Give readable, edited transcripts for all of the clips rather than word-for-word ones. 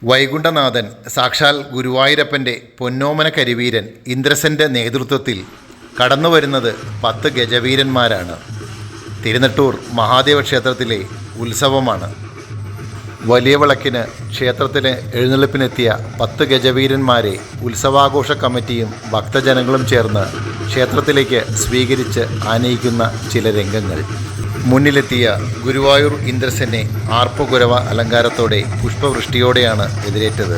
വൈകുണ്ഠനാഥൻ സാക്ഷാൽ ഗുരുവായൂരപ്പൻ്റെ പൊന്നോമന കരിവീരൻ ഇന്ദ്രസൻ്റെ നേതൃത്വത്തിൽ കടന്നുവരുന്നത് 10 ഗജവീരന്മാരാണ്. തിരുനെട്ടൂർ മഹാദേവ ക്ഷേത്രത്തിലെ ഉത്സവമാണ്. വലിയ വിളക്കിന് ക്ഷേത്രത്തിന് എഴുന്നള്ളിപ്പിനെത്തിയ 10 ഗജവീരന്മാരെ ഉത്സവാഘോഷ കമ്മിറ്റിയും ഭക്തജനങ്ങളും ചേർന്ന് ക്ഷേത്രത്തിലേക്ക് സ്വീകരിച്ച് ആനയിക്കുന്ന ചില രംഗങ്ങൾ. മുന്നിലെത്തിയ ഗുരുവായൂർ ഇന്ദ്രസനെ ആർപ്പുകുരവ അലങ്കാരത്തോടെ പുഷ്പവൃഷ്ടിയോടെയാണ് എതിരേറ്റത്.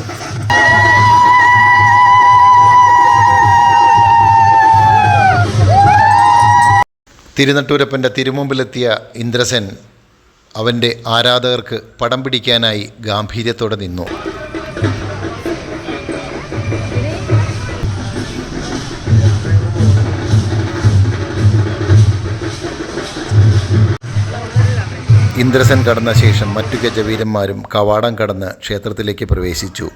തിരുനെട്ടൂരപ്പൻ്റെ തിരുമുമ്പിലെത്തിയ ഇന്ദ്രസൻ അവൻ്റെ ആരാധകർക്ക് പടം പിടിക്കാനായി ഗാംഭീര്യത്തോടെ നിന്നു. ഇന്ദ്രസൻ കടന്ന ശേഷം മറ്റു ഗജവീരന്മാരും കവാടം കടന്ന് ക്ഷേത്രത്തിലേക്ക് പ്രവേശിച്ചു.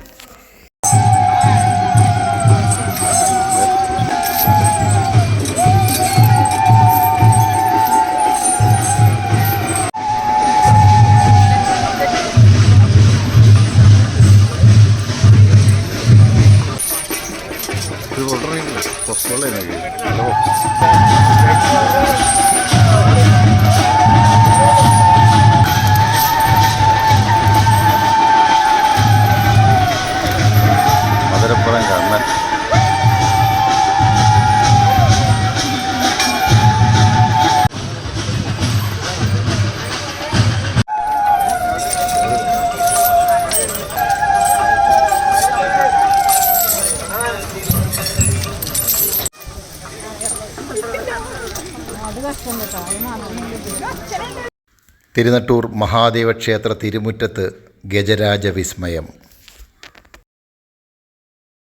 മധുരപ്പുറം കണ്ണൻ തിരുനെട്ടൂർ മഹാദേവ ക്ഷേത്ര തിരുമുറ്റത്ത് ഗജരാജ വിസ്മയം.